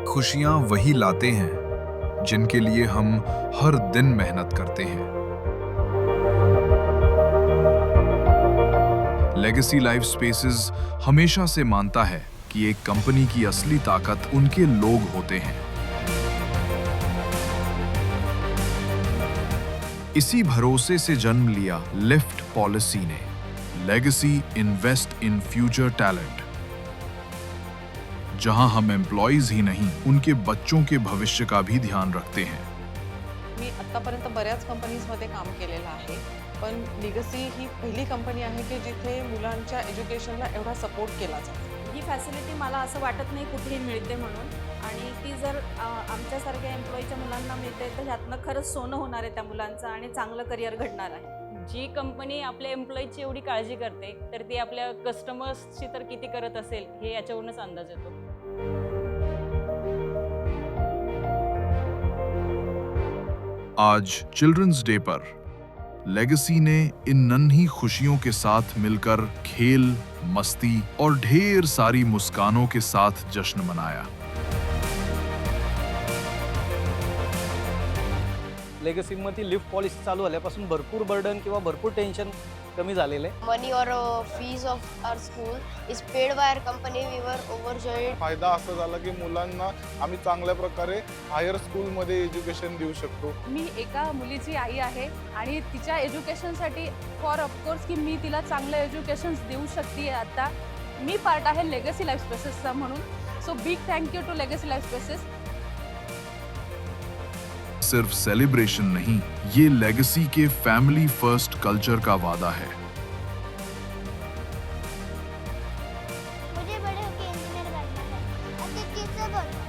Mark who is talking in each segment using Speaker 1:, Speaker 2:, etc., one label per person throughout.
Speaker 1: खुशियां वही लाते हैं जिनके लिए हम हर दिन मेहनत करते हैं। लेगेसी लाइफ स्पेसेस हमेशा से मानता है कि एक कंपनी की असली ताकत उनके लोग होते हैं। इसी भरोसे से जन्म लिया लिफ्ट पॉलिसी ने, legacy invest in future talent, जहां हम एम्प्लॉइज ही नहीं उनके बच्चों के भविष्य का भी ध्यान रखते हैं।
Speaker 2: मी आतापर्यंत बऱ्याच कंपनीजमध्ये काम केलेलं आहे, पण लिगसी ही पहिली कंपनी आहे की जिथे मुलांच्या एज्युकेशनला एवढा सपोर्ट केला जातो।
Speaker 3: ही फॅसिलिटी मला असं वाटत नाही कुठेही मिळते म्हणून, आणि ती जर आमच्यासारख्या एम्प्लॉईच्या मुलांना मिळते तर ह्यातनं खरंच सोनं होणार आहे त्या मुलांचं आणि चांगलं करिअर घडणार आहे।
Speaker 4: जी कंपनी आपल्या एम्प्लॉईची एवढी काळजी करते तर ती आपल्या कस्टमर्सची तर किती करत असेल हे याच्यावरूनच अंदाज येतो।
Speaker 1: आज चिल्ड्रंस डे पर लेगेसी ने इन नन्ही खुशियों के साथ मिलकर खेल, मस्ती और ढेर सारी मुस्कानों के साथ जश्न मनाया।
Speaker 5: लेगसीमध्ये लिफ्ट पॉलिसी चालू झाल्यापासून भरपूर बर्डन किंवा भरपूर टेन्शन कमी झालेलं आहे।
Speaker 6: Money or fees of our school is paid by our company. We were overjoyed.
Speaker 7: फायदा असा झाला की मुलांना आम्ही चांगल्या प्रकारे हायर स्कूलमध्ये एज्युकेशन देऊ शकतो।
Speaker 8: मी एका मुलीची आई आहे आणि तिच्या एज्युकेशनसाठी फॉर ऑफकोर्स की मी तिला चांगलं एज्युकेशन देऊ शकते। आता मी पार्ट आहे लेगेसी लाईफ स्पेसेसचा म्हणून, so big thank you to legacy life spaces.
Speaker 1: सिर्फ सेलिब्रेशन नहीं, ये लेगेसी के फैमिली फर्स्ट कल्चर का वादा है।
Speaker 9: मुझे बड़े होकर इंजीनियर बनना है। अदिति से बोलो,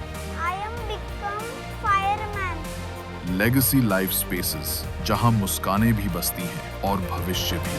Speaker 9: I am become fireman।
Speaker 1: Legacy life spaces, जहां मुस्कानें भी बसती हैं और भविष्य भी।